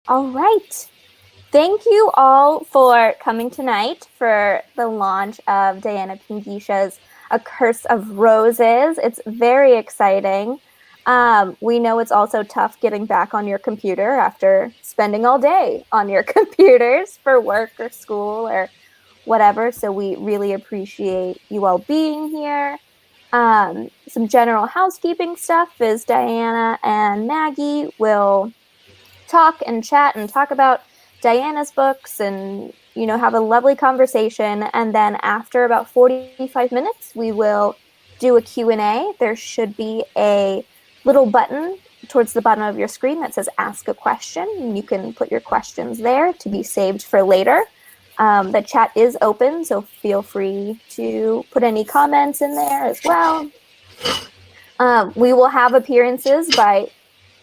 All right. Thank you all for coming tonight for the launch of Diana Pinguicha's A Curse of Roses. It's very exciting. We know it's also tough getting back on your computer after spending all day on your computers for work or school or whatever. So we really appreciate you all being here. Some general housekeeping stuff is Diana and Maggie will talk and chat and talk about Diana's books and, have a lovely conversation. And then after about 45 minutes, we will do a Q&A. There should be a little button towards the bottom of your screen that says ask a question. And you can put your questions there to be saved for later. The chat is open, so feel free to put any comments in there as well. We will have appearances by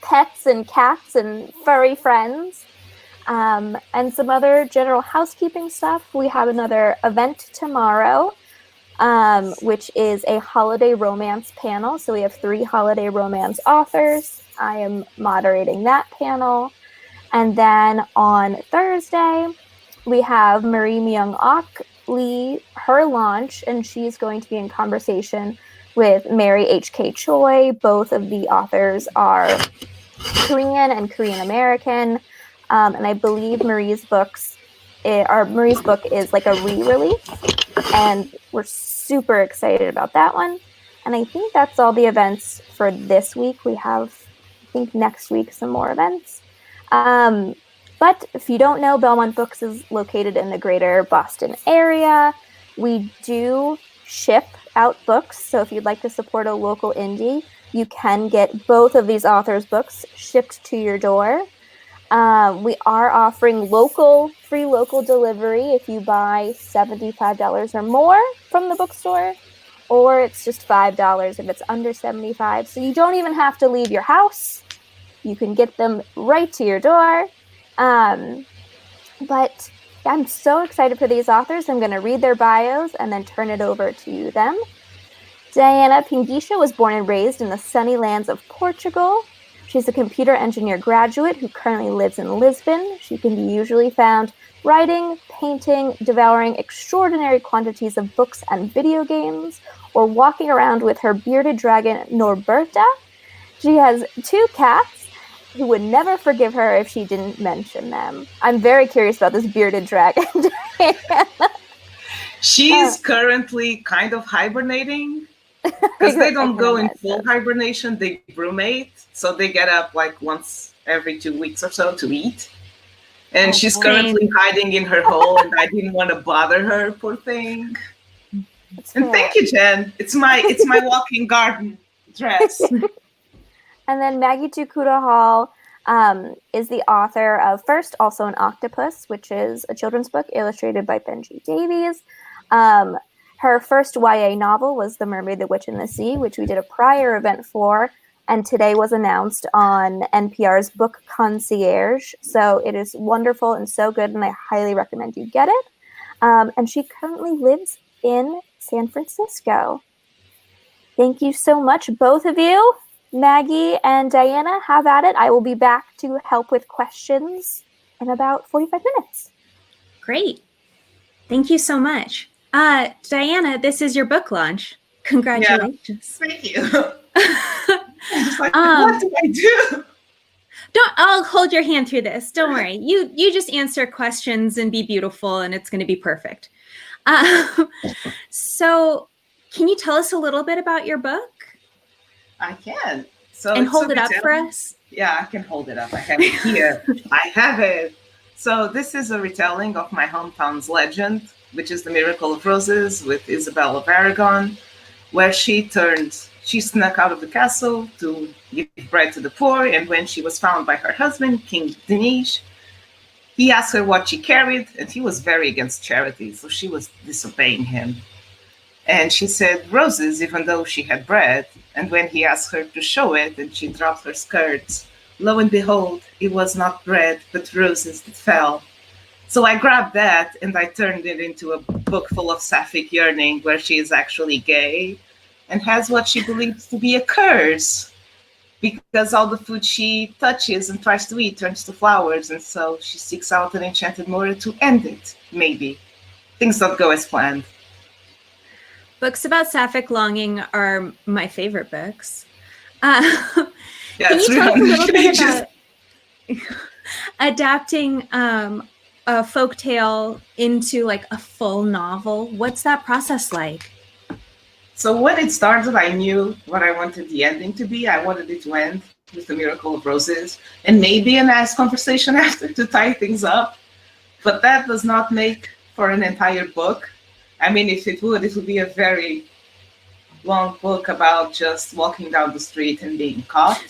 pets and cats and furry friends, and some other general housekeeping stuff. We have another event tomorrow, which is a holiday romance panel. So we have 3 holiday romance authors. I am moderating that panel. And then on Thursday, we have Marie Myung-ok lead her launch, and she's going to be in conversation with Mary H.K. Choi. Both of the authors are Korean and Korean American, and I believe Marie's book is like a re-release, and we're super excited about that one. And I think that's all the events for this week. We have, I think, next week some more events. But if you don't know, Belmont Books is located in the greater Boston area. We do ship out books, so if you'd like to support a local indie, you can get both of these authors' books shipped to your door. We are offering free local delivery if you buy $75 or more from the bookstore, or it's just $5 if it's under $75. So you don't even have to leave your house. You can get them right to your door. But I'm so excited for these authors. I'm going to read their bios and then turn it over to them. Diana Pinguicha was born and raised in the sunny lands of Portugal. She's a computer engineer graduate who currently lives in Lisbon. She can be usually found writing, painting, devouring extraordinary quantities of books and video games, or walking around with her bearded dragon, Norberta. She has 2 cats who would never forgive her if she didn't mention them. I'm very curious about this bearded dragon. She's currently kind of hibernating because they don't go in full hibernation. They brumate, so they get up like once every 2 weeks or so to eat. And she's currently hiding in her hole, and I didn't want to bother her, poor thing. And thank you, Jen. It's my walking garden dress. And then Maggie Tokuda Hall is the author of First, Also an Octopus, which is a children's book illustrated by Benji Davies. Her first YA novel was The Mermaid, the Witch, and the Sea, which we did a prior event for, and today was announced on NPR's Book Concierge. So it is wonderful and so good, and I highly recommend you get it. And she currently lives in San Francisco. Thank you so much, both of you. Maggie and Diana, have at it. I will be back to help with questions in about 45 minutes. Great. Thank you so much. Diana, this is your book launch. Congratulations. Yeah, thank you. I'm just like, what do I do? I'll hold your hand through this. Don't worry. You just answer questions and be beautiful, and it's going to be perfect. So can you tell us a little bit about your book? I can. So and hold it up for us. Yeah, I can hold it up. I have it here. I have it. So this is a retelling of my hometown's legend, which is the Miracle of Roses with Isabel of Aragon, where she snuck out of the castle to give bread to the poor, and when she was found by her husband, King Dinesh, he asked her what she carried, and he was very against charity, so she was disobeying him. And she said roses, even though she had bread. And when he asked her to show it, and she dropped her skirts, lo and behold, it was not bread, but roses that fell. So I grabbed that and I turned it into a book full of sapphic yearning, where she is actually gay and has what she believes to be a curse. because all the food she touches and tries to eat turns to flowers, and so she seeks out an enchanted mortar to end it, maybe. Things don't go as planned. Books about sapphic longing are my favorite books. Yeah, can you tell us a little bit pages. about adapting a folktale into like a full novel? What's that process like? So when it started, I knew what I wanted the ending to be. I wanted it to end with the miracle of roses and maybe a nice conversation after to tie things up. But that does not make for an entire book. I mean, if it would be a very long book about just walking down the street and being caught.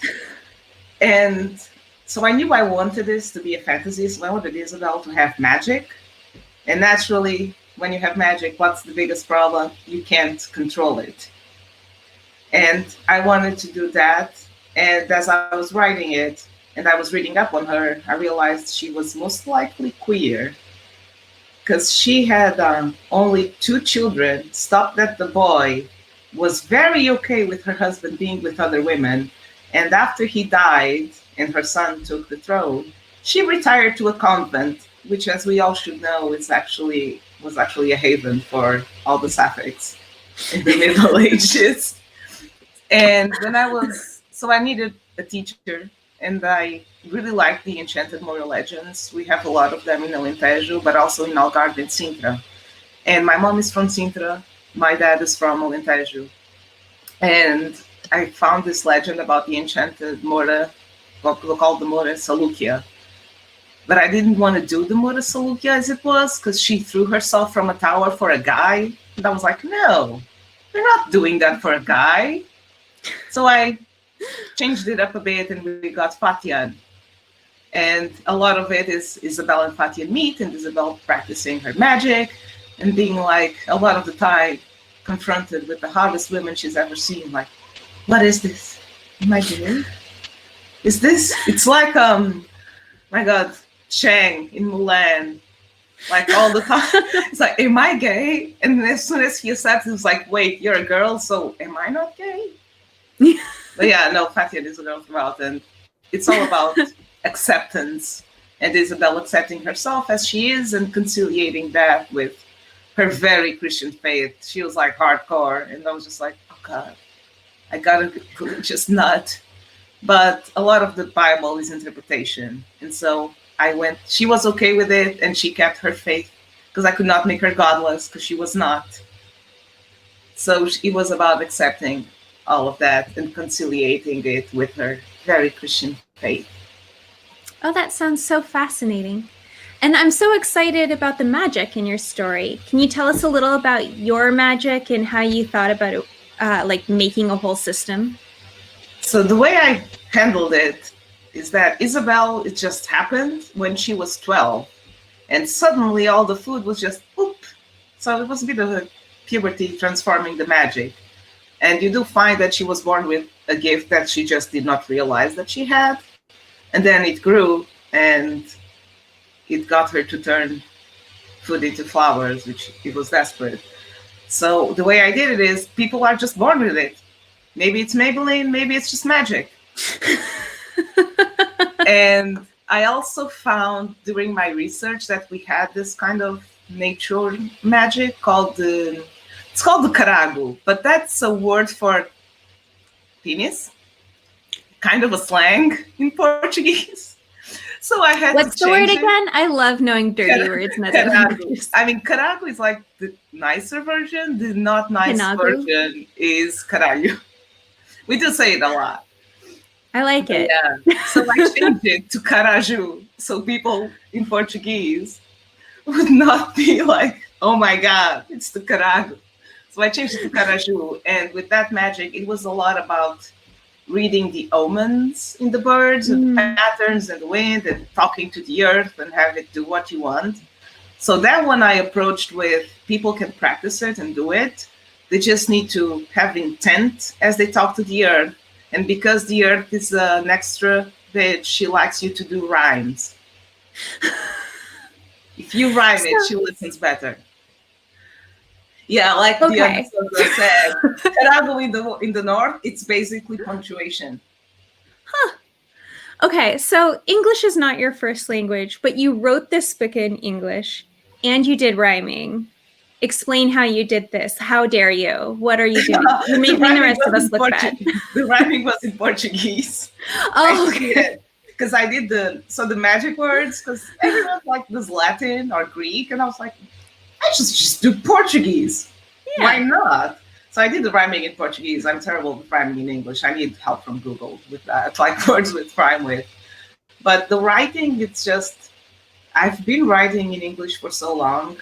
And so I knew I wanted this to be a fantasy, so I wanted Isabel to have magic. And naturally, when you have magic, what's the biggest problem? You can't control it. And I wanted to do that. And as I was writing it, and I was reading up on her, I realized she was most likely queer, because she had only 2 children, stopped that the boy was very okay with her husband being with other women. And after he died and her son took the throne, she retired to a convent, which, as we all should know, was actually a haven for all the Sapphics in the Middle Ages. And when I needed a teacher, and I really liked the Enchanted Moral Legends. We have a lot of them in Alentejo, but also in Algarve and Sintra. And my mom is from Sintra, my dad is from Alentejo. And I found this legend about the Enchanted Mora, called the Mora Salukia. But I didn't want to do the Mora Salukia as it was, because she threw herself from a tower for a guy. And I was like, no, we're not doing that for a guy. So I changed it up a bit, and we got Fatian. And a lot of it is Isabel and Fatian meet, and Isabel practicing her magic, and being like, a lot of the time, confronted with the hottest women she's ever seen. Like, what is this? Am I gay? Is this? It's like, my God, Chang in Mulan. Like, all the time. It's like, am I gay? And as soon as he accepts, it's like, wait, you're a girl, so am I not gay? But yeah, no, Fatian is a girl throughout, and it's all about acceptance, and Isabel accepting herself as she is and conciliating that with her very Christian faith. She was like hardcore, and I was just like, oh God, I got a religious nut. But a lot of the Bible is interpretation, and so she was okay with it, and she kept her faith, because I could not make her godless, because she was not. So it was about accepting all of that and conciliating it with her very Christian faith. Oh, that sounds so fascinating. And I'm so excited about the magic in your story. Can you tell us a little about your magic and how you thought about it, like making a whole system? So the way I handled it is that Isabel, it just happened when she was 12. And suddenly all the food was just, oop. So it was a bit of a puberty transforming the magic. And you do find that she was born with a gift that she just did not realize that she had. And then it grew, and it got her to turn food into flowers, which it was desperate. So the way I did it is, people are just born with it. Maybe it's Maybelline, maybe it's just magic. And I also found during my research that we had this kind of nature magic called it's called the carago, but that's a word for penis, kind of a slang in Portuguese. So I had What's to the word change again? I love knowing dirty words in other languages. I mean, carago is like the nicer version. The not nice Canago? version is caralho. We do say it a lot. I like it. Yeah. So I changed it to caraju, so people in Portuguese would not be like, oh my God, it's the carago. So I changed it to caraju. And with that magic, it was a lot about reading the omens in the birds and the patterns and the wind and talking to the earth and have it do what you want. So that one I approached with people can practice it and do it. They just need to have intent as they talk to the earth. And because the earth is an extra bitch, she likes you to do rhymes. If you rhyme it, she listens better. Yeah, like the episode said, Carago in the north, it's basically punctuation. Okay, so English is not your first language, but you wrote this book in English and you did rhyming. Explain how you did this. How dare you? What are you doing? You're making the rest of us look bad. The rhyming was in Portuguese. Oh, okay. Because I did the magic words, because everyone like this Latin or Greek, and I was like, I just do Portuguese. Yeah. Why not? So I did the rhyming in Portuguese. I'm terrible with rhyming in English. I need help from Google with that, like words with rhyme with. But the writing, it's just, I've been writing in English for so long,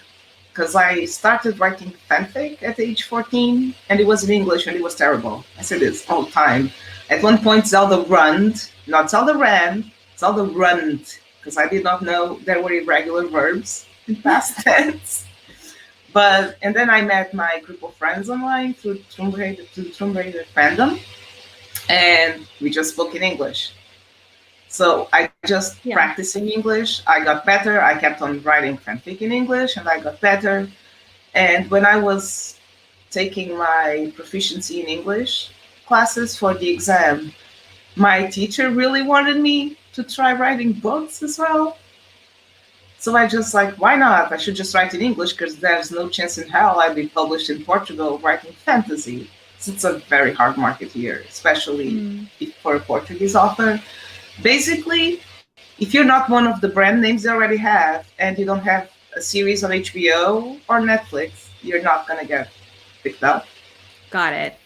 because I started writing fanfic at age 14, and it was in English, and it was terrible. I said this all the time. At one point, Zelda runned, not Zelda ran, Zelda runned, because I did not know there were irregular verbs in past tense. And then I met my group of friends online through Tomb Raider fandom, and we just spoke in English. So I just practicing English. I got better. I kept on writing fanfic in English, and I got better. And when I was taking my proficiency in English classes for the exam, my teacher really wanted me to try writing books as well. So I just like, why not? I should just write in English, because there's no chance in hell I'd be published in Portugal writing fantasy. So it's a very hard market here, especially for a Portuguese author. Basically, if you're not one of the brand names they already have, and you don't have a series on HBO or Netflix, you're not going to get picked up. Got it.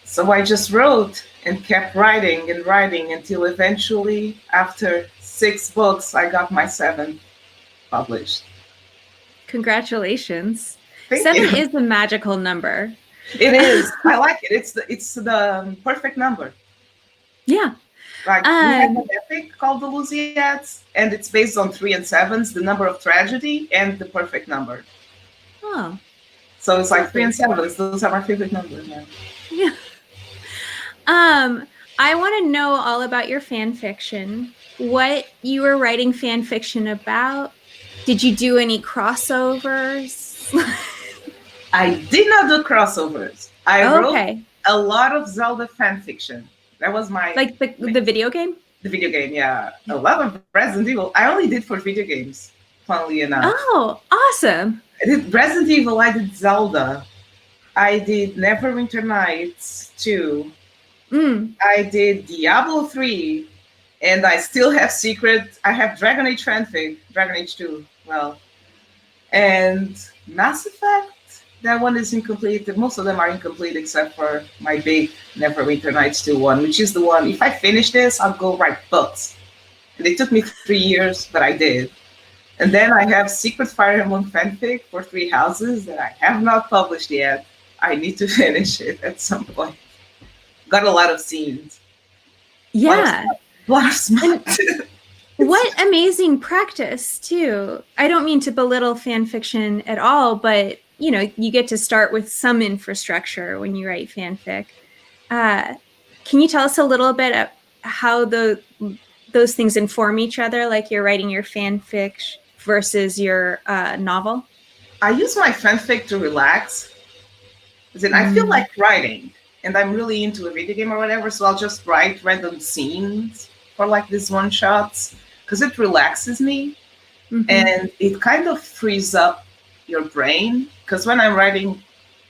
So I just wrote and kept writing and writing until eventually, after 6 books, I got my 7th published. Congratulations. Thank 7 you. is a magical number. It is. I like it. It's the perfect number. Yeah. Like we have an epic called the Lusiads, and it's based on 3 and 7s, the number of tragedy and the perfect number. Oh. So it's like 3 and 7s. Those are my favorite numbers now. Yeah. I want to know all about your fan fiction. What you were writing fan fiction about? Did you do any crossovers? I did not do crossovers. I wrote a lot of Zelda fan fiction. That was my the video game. The video game, yeah. A lot of Resident Evil. I only did for video games, funnily enough. Oh, awesome! I did Resident Evil. I did Zelda. I did Neverwinter Nights 2. I did Diablo 3, and I still have I have Dragon Age fanfic, Dragon Age 2, and Mass Effect. That one is incomplete. Most of them are incomplete except for my big Neverwinter Nights 2 one, which is the one, if I finish this, I'll go write books. And it took me 3 years, but I did. And then I have Secret Fire Emblem fanfic for 3 houses that I have not published yet. I need to finish it at some point. Got a lot of scenes. Yeah. A lot of smut. What amazing practice, too. I don't mean to belittle fan fiction at all, but, you know, you get to start with some infrastructure when you write fanfic. Can you tell us a little bit of how those things inform each other, like you're writing your fanfic versus your novel? I use my fanfic to relax. I feel like writing, and I'm really into a video game or whatever, so I'll just write random scenes for like these one-shots, because it relaxes me, and it kind of frees up your brain, because when I'm writing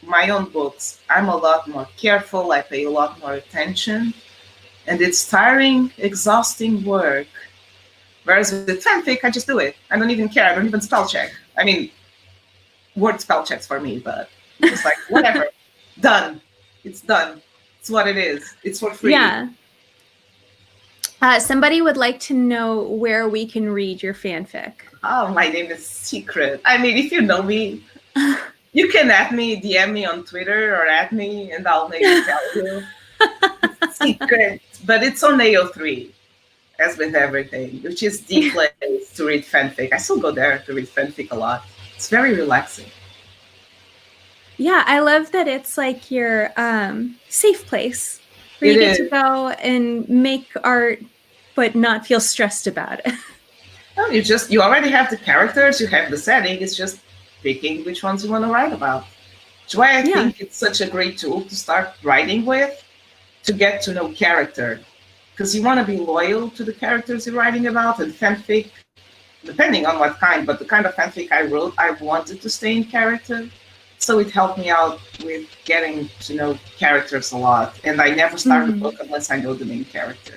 my own books, I'm a lot more careful, I pay a lot more attention, and it's tiring, exhausting work. Whereas with fanfic, I just do it. I don't even care. I don't even spell check. I mean, word spell checks for me, but it's like, whatever. Done. It's done. It's what it is. It's for free. Yeah. Somebody would like to know where we can read your fanfic. Oh, my name is secret. I mean, if you know me, you can DM me on Twitter or at me, and I'll maybe tell you. It's secret, but it's on AO3, as with everything, which is the place to read fanfic. I still go there to read fanfic a lot. It's very relaxing. Yeah, I love that it's like your safe place where you get to go and make art, but not feel stressed about it. No, you already have the characters, you have the setting. It's just picking which ones you want to write about. Which is why I think it's such a great tool to start writing with, to get to know character. because you want to be loyal to the characters you're writing about, and fanfic, depending on what kind, but the kind of fanfic I wrote, I wanted to stay in character. So it helped me out with getting to know characters a lot. And I never start a book unless I know the main character.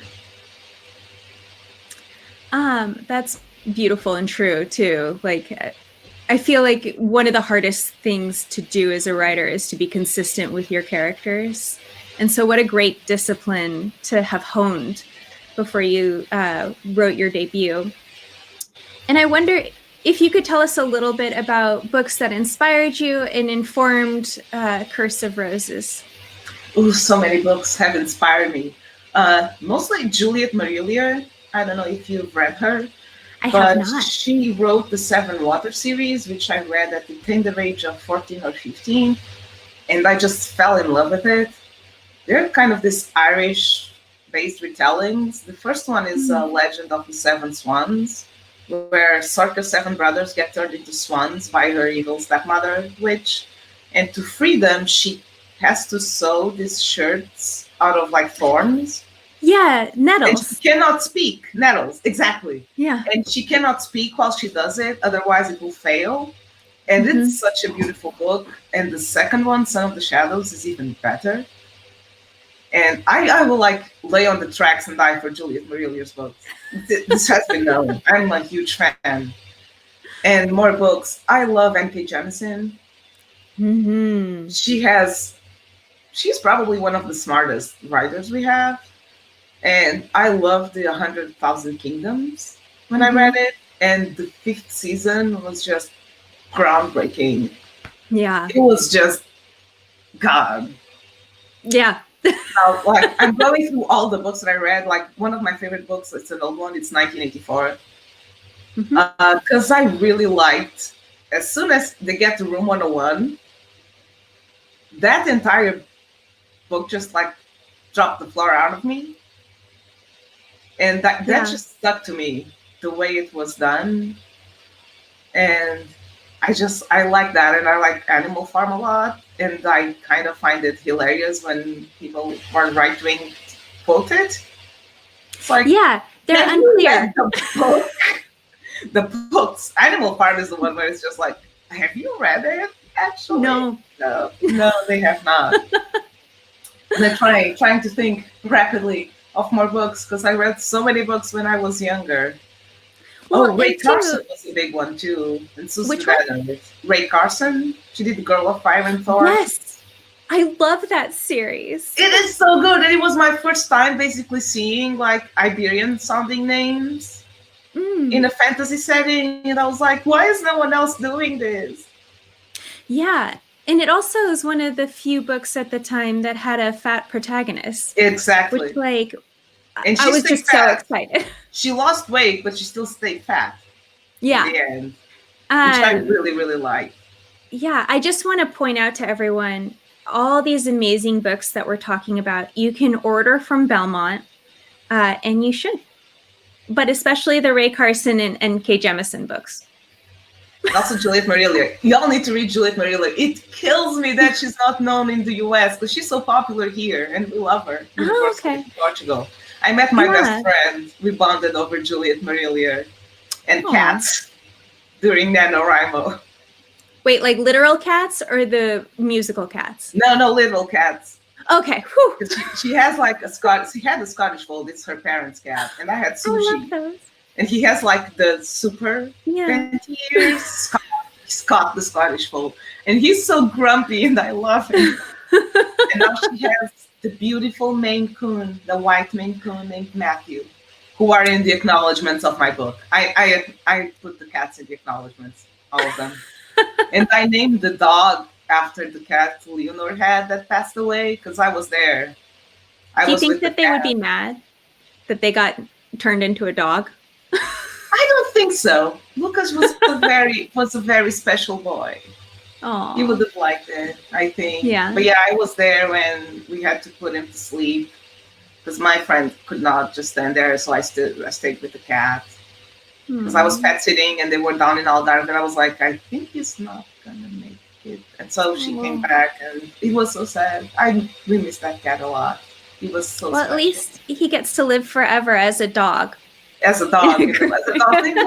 That's beautiful and true too. Like, I feel like one of the hardest things to do as a writer is to be consistent with your characters. And so what a great discipline to have honed before you wrote your debut. And I wonder if you could tell us a little bit about books that inspired you and informed Curse of Roses. Oh, so many books have inspired me. Mostly Juliet Marillier. I don't know if you've read her. I have not. She wrote the Seven Water series, which I read at the tender age of 14 or 15. And I just fell in love with it. They're kind of this Irish-based retellings. The first one is Legend of the Seven Swans, where Sorka's 7 brothers get turned into swans by her evil stepmother, witch. And to free them, she has to sew these shirts out of like thorns. Yeah, nettles. And she cannot speak. Nettles, exactly. Yeah. And she cannot speak while she does it, otherwise it will fail. And it's such a beautiful book. And the second one, Son of the Shadows, is even better. And I will like lay on the tracks and die for Juliet Marillier's books. This has been known. I'm a huge fan. And more books. I love N.K. Jemisin. She's probably one of the smartest writers we have. And I loved the 100,000 Kingdoms when I read it. And the 5th season was just groundbreaking. Yeah. It was just God. Yeah. Like I'm going through all the books that I read. Like one of my favorite books, it's an old one, it's 1984. Because I really liked, as soon as they get to Room 101, that entire book just like dropped the floor out of me. And that just stuck to me, the way it was done. And I like that. And I like Animal Farm a lot. And I kind of find it hilarious when people are right-wing quote it. It's like, yeah, they're unclear. The books. Animal Farm is the one where it's just like, have you read it? Actually, no, they have not. And I'm trying to think rapidly of more books because I read so many books when I was younger. Well, Ray Carson was a big one too. And Susan Bennett. Ray Carson. She did The Girl of Fire and Thorn. Yes. I love that series. It is so good. And it was my first time basically seeing like Iberian sounding names in a fantasy setting. And I was like, why is no one else doing this? Yeah. And it also is one of the few books at the time that had a fat protagonist. Exactly. Which, like, and I was just so excited. She lost weight, but she still stayed fat. Yeah. In the end, which I really, really like. Yeah. I just want to point out to everyone, all these amazing books that we're talking about, you can order from Belmont, and you should. But especially the Ray Carson and N.K. Jemisin books. Also Juliet Marillier. Y'all need to read Juliet Marillier. It kills me that she's not known in the US because she's so popular here and we love her. Okay. In Portugal. I met my best friend. We bonded over Juliet Marillier and cats during NaNoWriMo. Wait, like literal cats or the musical cats? No, literal cats. Okay. She has like she had a Scottish fold. It's her parents' cat. And I had Sushi. I love those. And he has like the super 20 years Scott, the Scottish fold. And he's so grumpy and I love him. And now she has the beautiful Maine Coon, the white Maine Coon named Matthew, who are in the acknowledgements of my book. I put the cats in the acknowledgements, all of them. And I named the dog after the cat Leonor had that passed away because I was there. Do you think that they would be mad that they got turned into a dog? I don't think so. Lucas was a very special boy. Oh, he would have liked it, I think. Yeah. But yeah, I was there when we had to put him to sleep because my friend could not just stand there, so I stayed with the cat because I was pet sitting and they were down in Algarve, and I was like, I think he's not gonna make it. And so she came back, and it was so sad. We miss that cat a lot. He was so Well, special. at least he gets to live forever as a dog. As a dog, as a dog named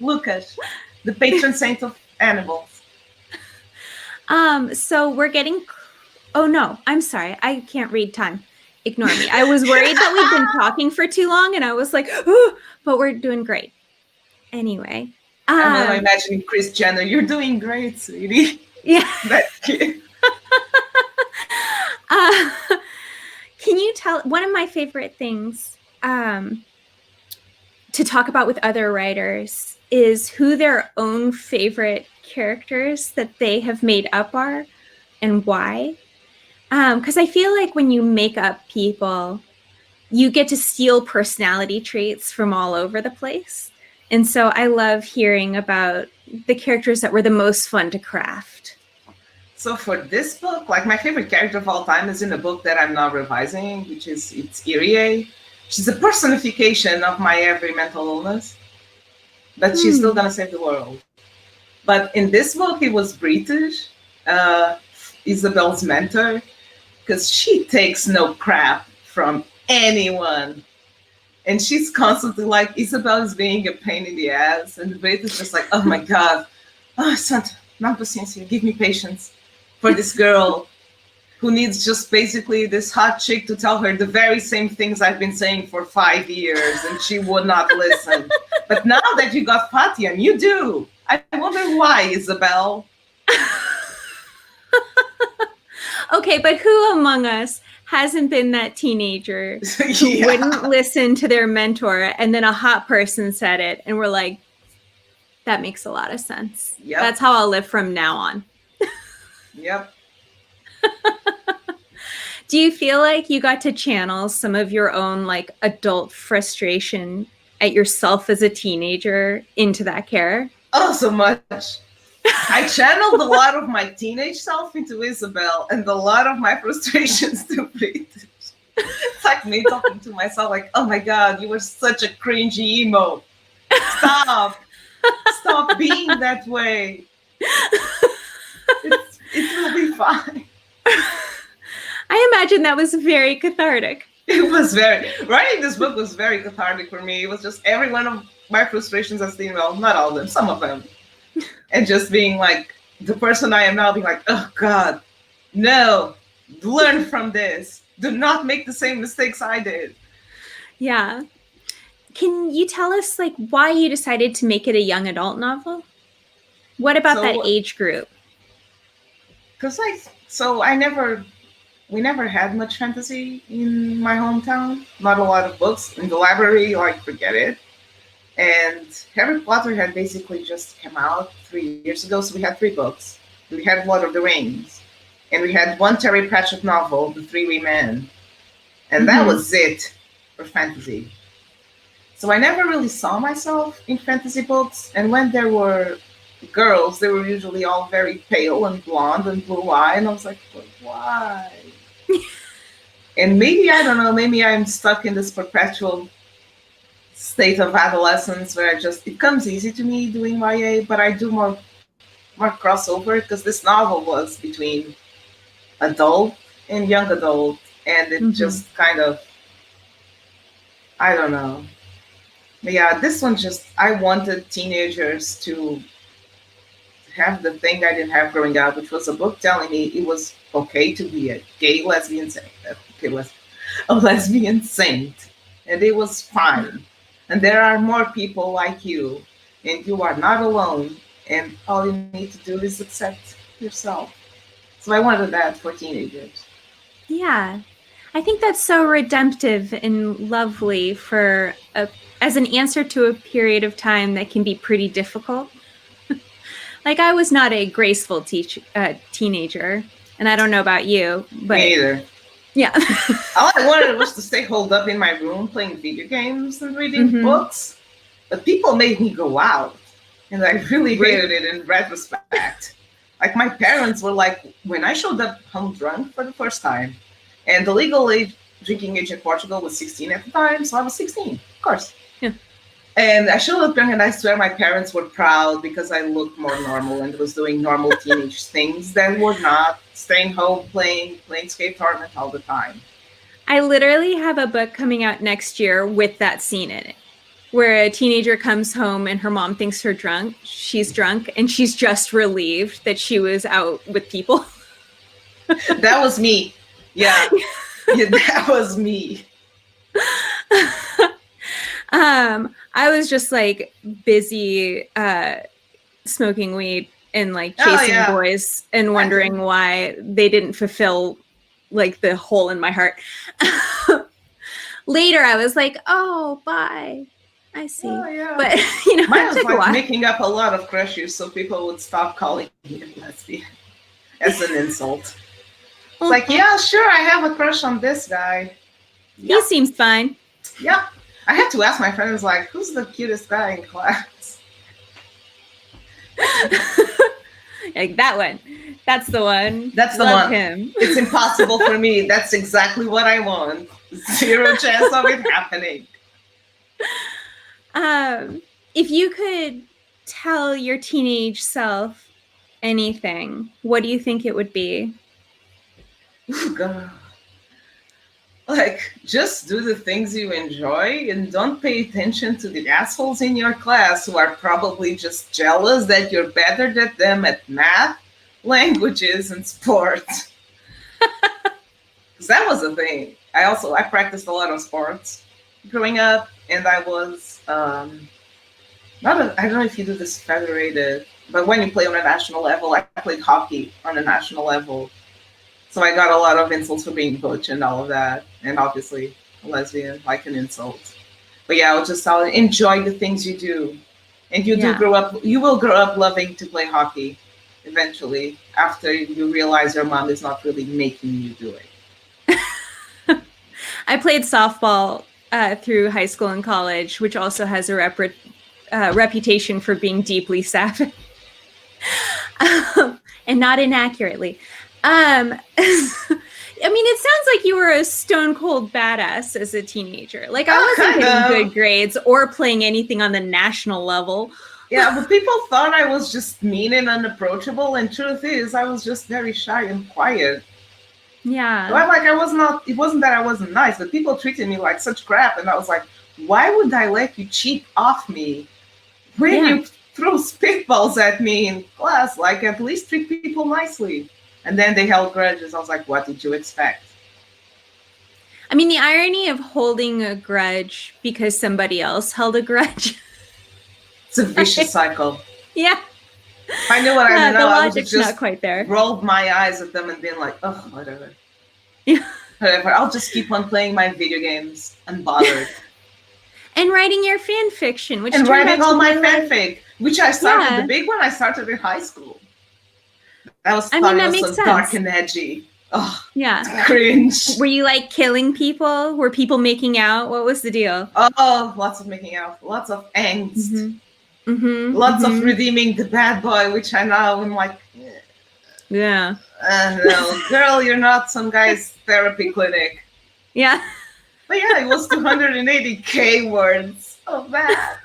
Lucas, the patron saint of animals. So we're getting. Oh no, I'm sorry. I can't read time. Ignore me. I was worried that we'd been talking for too long, and I was like, "Ooh," but we're doing great. Anyway, I'm imagining Kris Jenner. You're doing great, sweetie. Yeah. That kid. Can you tell one of my favorite things to talk about with other writers is who their own favorite characters that they have made up are and why? Because I feel like when you make up people, you get to steal personality traits from all over the place. And so I love hearing about the characters that were the most fun to craft. So for this book, like my favorite character of all time is in a book that I'm now revising, which is Irie. She's a personification of my every mental illness, but she's still gonna save the world. But in this book, it was British, Isabel's mentor, because she takes no crap from anyone. And she's constantly like, Isabel is being a pain in the ass. And Brett is just like, oh my God, Santa, não paciência, give me patience for this girl who needs just basically this hot chick to tell her the very same things I've been saying for 5 years, and she would not listen. But now that you got Fatian, you do. I wonder why, Isabel. Okay, but who among us hasn't been that teenager who wouldn't listen to their mentor, and then a hot person said it, and we're like, that makes a lot of sense. Yep. That's how I'll live from now on. Yep. Do you feel like you got to channel some of your own like adult frustration at yourself as a teenager into that character? Oh, so much. I channeled a lot of my teenage self into Isabel and a lot of my frustrations to British. It's like me talking to myself like, oh my God, you were such a cringy emo. Stop. Stop being that way. It will be fine. I imagine that was very cathartic. It was writing this book was very cathartic for me. It was just every one of my frustrations as the well, not all of them, some of them. And just being like the person I am now, being like, oh God, no, learn from this. Do not make the same mistakes I did. Yeah. Can you tell us like why you decided to make it a young adult novel? What about that age group? Because we never had much fantasy in my hometown. Not a lot of books in the library, like forget it. And Harry Potter had basically just come out 3 years ago, so we had 3 books. We had Lord of the Rings, and we had one Terry Pratchett novel, The Three Wee Men, and that was it for fantasy. So I never really saw myself in fantasy books, and when there were girls, they were usually all very pale and blonde and blue-eyed, and I was like, but why? And maybe, I don't know, maybe I'm stuck in this perpetual state of adolescence where it comes easy to me doing YA, but I do more crossover because this novel was between adult and young adult, and it just kind of, I don't know. But yeah, this one I wanted teenagers to have the thing I didn't have growing up, which was a book telling me it was okay to be a gay lesbian saint. A lesbian saint, and it was fine. And there are more people like you, and you are not alone. And all you need to do is accept yourself. So I wanted that for teenagers. Yeah, I think that's so redemptive and lovely as an answer to a period of time that can be pretty difficult. Like I was not a graceful teenager, and I don't know about you, but me either. Yeah. All I wanted was to stay holed up in my room playing video games and reading books. But people made me go out. And I really hated it in retrospect. Like my parents were like, when I showed up home drunk for the first time, and the legal drinking age in Portugal was 16 at the time, so I was 16, of course. Yeah. And I showed up drunk, and I swear my parents were proud because I looked more normal and was doing normal teenage things that were not staying home playing Escape Tournament all the time. I literally have a book coming out next year with that scene in it, where a teenager comes home and her mom thinks she's drunk, and she's just relieved that she was out with people. That was me. Yeah. Yeah, that was me. I was just like busy smoking weed and like chasing boys and wondering why they didn't fulfill like the hole in my heart. Later, I was like, oh, bye. I see. Oh, yeah. But, you know, mine was like making up a lot of crushes so people would stop calling me a lesbian as an insult. It's like, yeah, sure, I have a crush on this guy. He seems fine. Yep. I had to ask my friends, like, who's the cutest guy in class? Like that one. That's the one. That's the Love one. Him. It's impossible for me. That's exactly what I want. 0 chance of it happening. If you could tell your teenage self anything, what do you think it would be? Oh, God. Like, just do the things you enjoy and don't pay attention to the assholes in your class who are probably just jealous that you're better than them at math, languages, and sports. Because that was a thing. I practiced a lot of sports growing up, and I was, I don't know if you do this federated, but when you play on a national level, I played hockey on a national level. So I got a lot of insults for being butch and all of that. And obviously, a lesbian, like an insult. But yeah, I would just tell you, enjoy the things you do. And you will grow up loving to play hockey eventually, after you realize your mom is not really making you do it. I played softball through high school and college, which also has a reputation for being deeply sapphic. And not inaccurately. I mean, it sounds like you were a stone cold badass as a teenager. Like, I wasn't getting good grades or playing anything on the national level. Yeah, but people thought I was just mean and unapproachable, and truth is, I was just very shy and quiet. Yeah. So it wasn't that I wasn't nice, but people treated me like such crap, and I was like, why would I let you cheat off me when you throw spitballs at me in class? Like, at least treat people nicely. And then they held grudges. I was like, what did you expect? I mean, the irony of holding a grudge because somebody else held a grudge. It's a vicious cycle. Yeah. If I knew what I know, I would have just not quite there. Rolled my eyes at them and been like, oh, whatever. Yeah. Whatever. I'll just keep on playing my video games unbothered. And writing your fan fiction, and writing all my fanfic, which I started. The big one I started in high school. That was fun. That makes sense. Dark and edgy. Oh, yeah. Cringe. Were you like killing people? Were people making out? What was the deal? Oh, lots of making out. Lots of angst. Mm-hmm. Mm-hmm. Lots of redeeming the bad boy, which I now am like, yeah. No, girl, you're not some guy's therapy clinic. Yeah. But yeah, it was 280K words of that.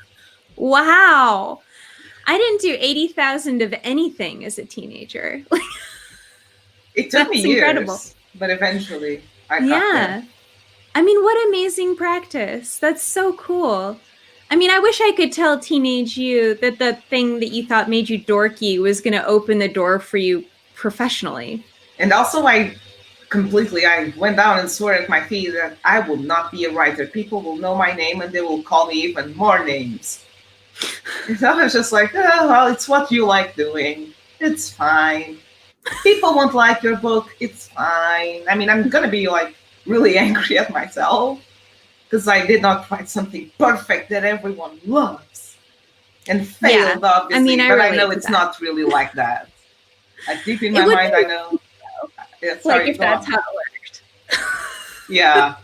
Wow. I didn't do 80,000 of anything as a teenager. It took me years, incredible. But eventually I got it. I mean, what amazing practice. That's so cool. I mean, I wish I could tell teenage you that the thing that you thought made you dorky was going to open the door for you professionally. And also I went down and swore at my feet that I will not be a writer. People will know my name and they will call me even more names. And I was just like, oh, well, it's what you like doing. It's fine. People won't like your book. It's fine. I mean, I'm going to be like really angry at myself because I did not write something perfect that everyone loves and failed, obviously. I mean, but I know it's not really like that. Like deep in my mind, I know. Yeah, sorry, like if that's how it worked. Yeah.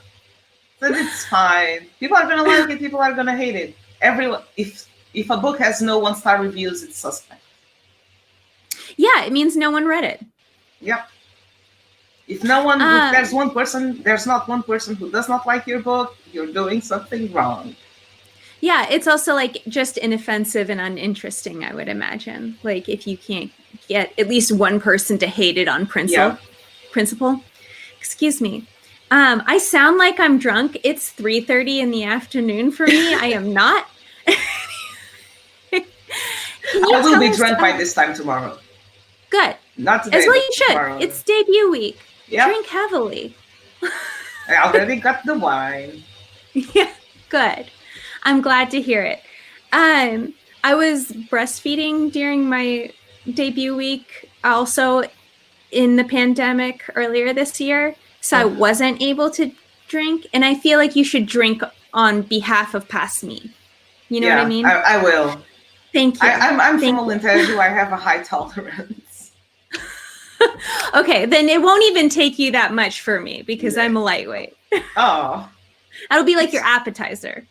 But it's fine. People are going to like it. People are going to hate it. Everyone, if a book has no 1-star reviews, it's suspect. Yeah, it means no one read it. Yep. If there's not one person who does not like your book, you're doing something wrong. Yeah, it's also like just inoffensive and uninteresting, I would imagine. Like if you can't get at least one person to hate it on principle. Excuse me. I sound like I'm drunk. It's 3:30 in the afternoon for me. I am not. I will be drunk by this time tomorrow. Good. Not today, as well you should. Tomorrow. It's debut week. Yep. Drink heavily. I already got the wine. Yeah, good. I'm glad to hear it. I was breastfeeding during my debut week, also in the pandemic earlier this year, so I wasn't able to drink, and I feel like you should drink on behalf of past me. You know what I mean? I will. Thank you. I'm from Alentejo. I have a high tolerance. Okay, then it won't even take you that much for me because I'm a lightweight. Oh. That'll be like your appetizer.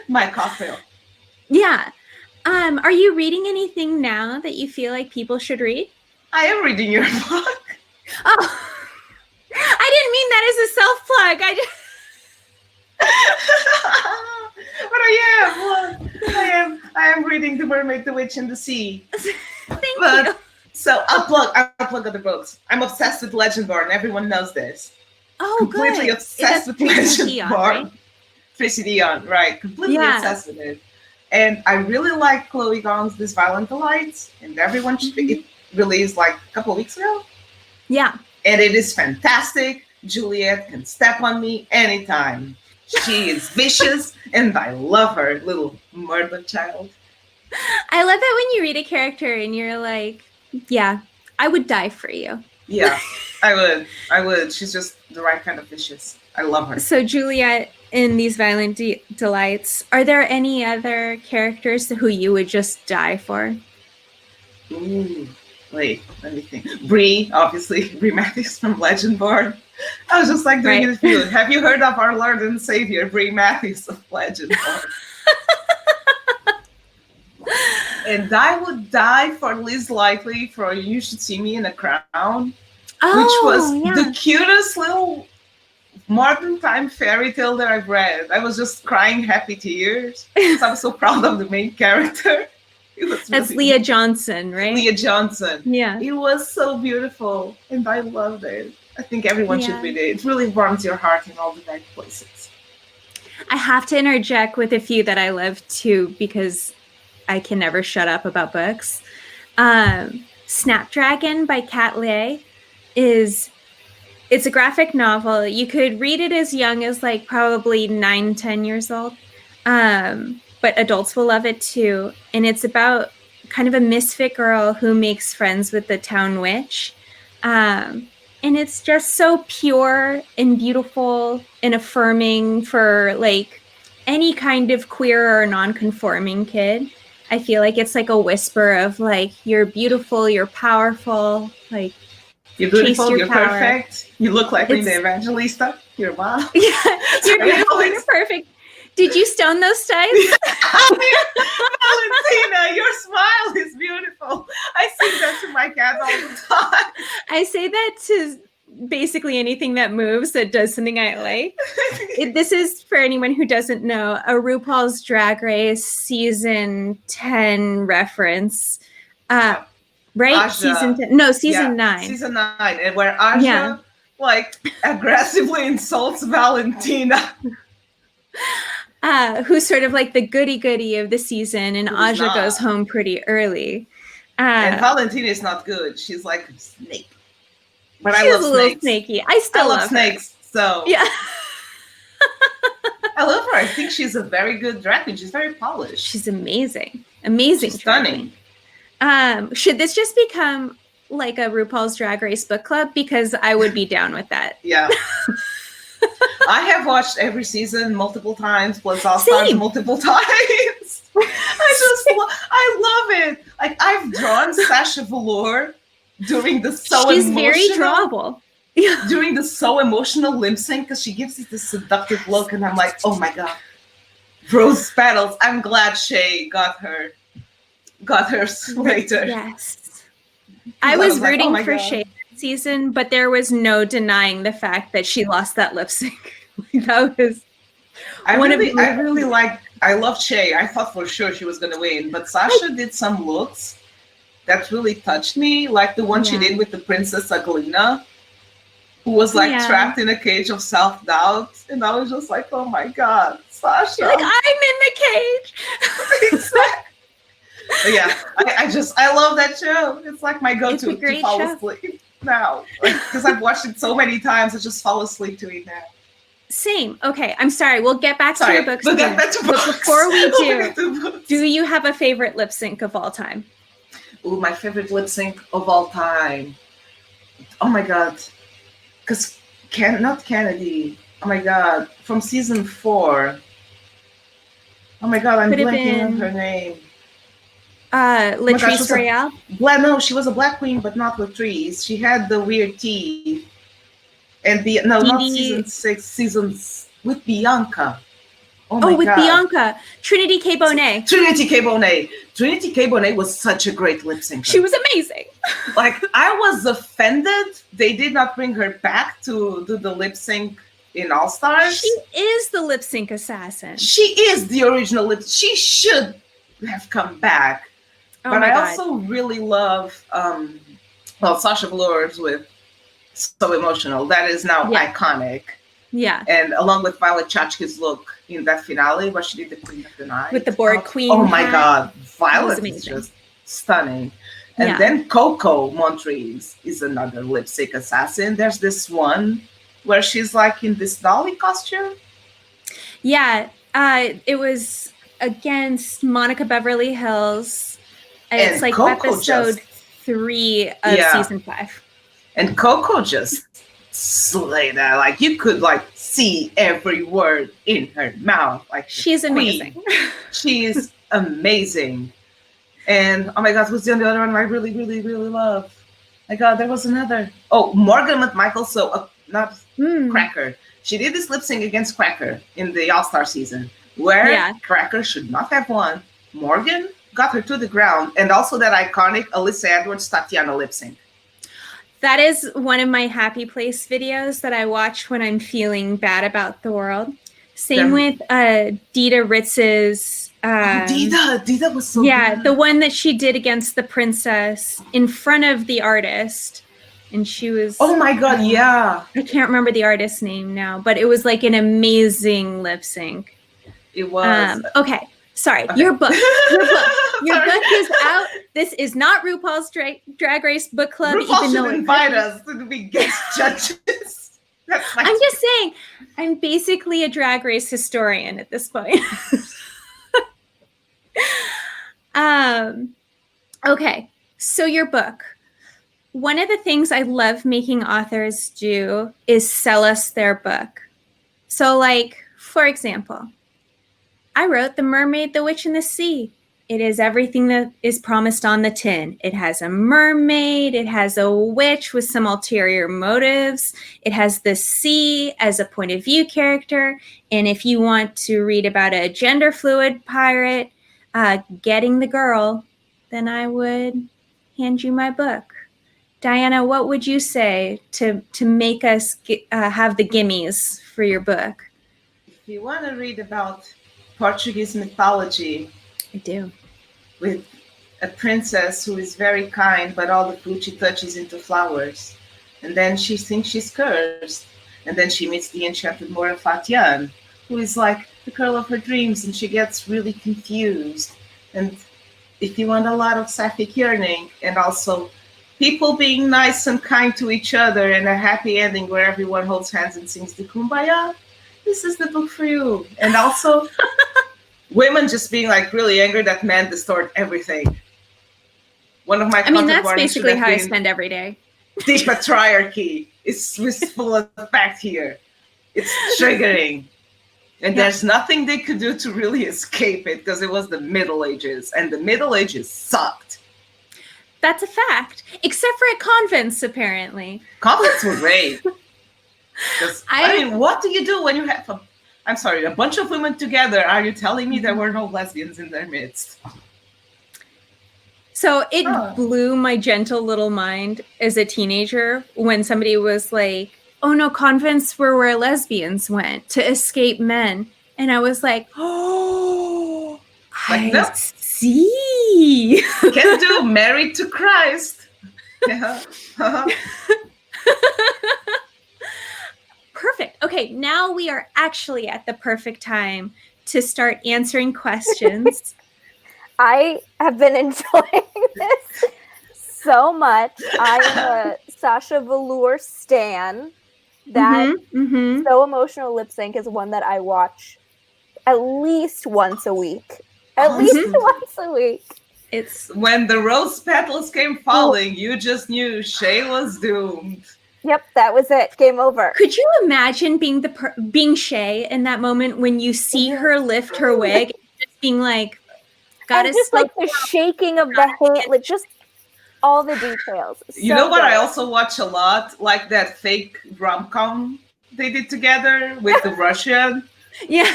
My cocktail. Yeah. Are you reading anything now that you feel like people should read? I am reading your book. Oh, I didn't mean that as a self-plug. But I am reading The Mermaid, the Witch, and the Sea. Thank you. So I'll plug other books. I'm obsessed with Legendborn. Everyone knows this. Oh, completely good. obsessed with Legendborn. Tracy Dion, right? Completely obsessed with it. And I really like Chloe Gong's This Violent Delight, and everyone it released like a couple of weeks ago. Yeah. And it is fantastic. Juliet can step on me anytime. She is vicious, and I love her, little murder child. I love that when you read a character and you're like, yeah, I would die for you. Yeah, I would. She's just the right kind of vicious. I love her. So Juliet in These Violent Delights, are there any other characters who you would just die for? Ooh, wait, let me think. Bree, obviously, Bree Matthews from Legendborn. I was just like doing it for you. Have you heard of our Lord and Savior, Bree Matthews of Legendborn? And I would die for Liz Lightly for You Should See Me in a Crown, which was the cutest little modern time fairy tale that I've read. I was just crying happy tears. I'm so proud of the main character. That's Leah Johnson, right? Leah Johnson. Yeah. It was so beautiful, and I loved it. I think everyone should read it. It really warms your heart in all the right places. I have to interject with a few that I love too, because I can never shut up about books. Snapdragon by Kat Leigh it's a graphic novel. You could read it as young as like probably 9-10 years old. But adults will love it too. And it's about kind of a misfit girl who makes friends with the town witch. And it's just so pure and beautiful and affirming for like any kind of queer or non-conforming kid. I feel like it's like a whisper of like, you're beautiful, you're powerful, like you're beautiful, you're perfect. You look like Linda Evangelista. You're wild. Yeah, you're beautiful, you're perfect. Did you stone those dice? Valentina, your smile is beautiful. I say that to my cat all the time. I say that to basically anything that moves that does something I like. This is, for anyone who doesn't know, a RuPaul's Drag Race season 10 reference. Right? Aja. Season 10. No, season 9. Season 9. And where Aja like aggressively insults Valentina. Who's sort of like the goody-goody of the season, and Aja goes home pretty early. And Valentina is not good. She's like a snake. But I love snakes. Snaky. I still love snakes. So yeah. I love her. I think she's a very good drag queen. She's very polished. She's amazing. Amazing. She's stunning. Should this just become like a RuPaul's Drag Race book club? Because I would be down with that. Yeah. I have watched every season multiple times, plus All Stars multiple times. I love it. Like I've drawn Sasha Velour during the She's very drawable. Yeah. During the so emotional lip sync, because she gives it this seductive look, and I'm like, oh my god, rose petals. I'm glad Shay got her later. Yes, I was rooting for Shay this season, but there was no denying the fact that she lost that lip sync. That was. I love Shay. I thought for sure she was gonna win, but Sasha did some looks that really touched me, like the one she did with the Princess Aglina. who was like Yeah. trapped in a cage of self-doubt. And I was just like, oh my God, Sasha. You're like, I'm in the cage. Exactly. Yeah, I love that show. It's like my go-to It's a to great fall show. asleep now. Because I've watched it so many times, I just fall asleep to it now. Same. Okay, I'm sorry. We'll get back to your books. We'll get back to books. But before we We'll do you have a favorite lip sync of all time? Ooh, my favorite lip sync of all time. Oh my God. Because not Kennedy. Oh my God. From season 4. Oh my God, I'm Could have blanking on been- her name. Latrice Royale. No, she was a black queen, but not Latrice. She had the weird teeth. And not season 6, seasons with Bianca. Oh my with God. Bianca. Trinity K. Bonet. Trinity K. Bonet. Trinity K. Bonet was such a great lip syncer. She was amazing. Like, I was offended they did not bring her back to do the lip sync in All Stars. She is the lip sync assassin. She is the original lip. She should have come back. Oh But my I God. also really love, Sasha Velour's with So Emotional. That is now iconic. Yeah. And along with Violet Chachki's look in that finale where she did the Queen of the Night. With the Borg Queen Oh my hat. God. That was Violet is amazing. just stunning. And Yeah. then Coco Montrese is another lip sync assassin. There's this one where she's like in this dolly costume. Yeah. It was against Monica Beverly Hills. And It's like Coco episode 3 of season 5. And Coco just slayed that. Like, you could like see every word in her mouth. Like, She's amazing. She is amazing. And oh my God, who's the other one I really, really, really love? My God, there was another. Oh, Morgan McMichael. So not Cracker. She did this lip sync against Cracker in the All-Star season, where Cracker should not have won. Morgan got her to the ground, and also that iconic Alyssa Edwards Tatiana lip sync. That is one of my happy place videos that I watch when I'm feeling bad about the world. Same with Dita Ritz's. Dita was so good. The one that she did against the princess in front of the artist. And she was. Oh my God, yeah. I can't remember the artist's name now, but it was like an amazing lip sync. It was. Okay. Sorry, okay. Your book. Your book is out. This is not RuPaul's Drag Race Book Club. RuPaul should invite us to be guest judges. I'm just saying, I'm basically a Drag Race historian at this point. Okay, so your book. One of the things I love making authors do is sell us their book. So, like, for example, I wrote The Mermaid, the Witch, and the Sea. It is everything that is promised on the tin. It has a mermaid. It has a witch with some ulterior motives. It has the sea as a point of view character. And if you want to read about a gender fluid pirate getting the girl, then I would hand you my book. Diana, what would you say to make us have the gimmies for your book? If you want to read about Portuguese mythology, I do. With a princess who is very kind, but all the food she touches into flowers. And then she thinks she's cursed. And then she meets the enchanted Moira Fatian, who is like the girl of her dreams, and she gets really confused. And if you want a lot of sapphic yearning, and also people being nice and kind to each other, and a happy ending where everyone holds hands and sings the Kumbaya, this is the book for you. And also women just being like really angry that men distort everything. One of my that's basically how I spend every day. The patriarchy is full of fact here. It's triggering. And there's nothing they could do to really escape it because it was the Middle Ages, and the Middle Ages sucked. That's a fact. Except for at convents, apparently. Convents were great. I mean, what do you do when you have a bunch of women together? Are you telling me there were no lesbians in their midst? So it blew my gentle little mind as a teenager when somebody was like, oh no, convents were where lesbians went to escape men. And I was like, oh, I see. Can do Married to Christ. Yeah. perfect. Okay, now we are actually at the perfect time to start answering questions. I have been enjoying this so much. I am a Sasha Velour stan. That So Emotional Lip Sync is one that I watch at least once a week. At least once a week. It's when the rose petals came falling, you just knew Shay was doomed. Yep, that was it. Game over. Could you imagine being Shay in that moment when you see her lift her wig, just being like, and just like the shaking of the hand, like just all the details. You know what? I also watch a lot, like that fake rom-com they did together with the Russian. Yeah,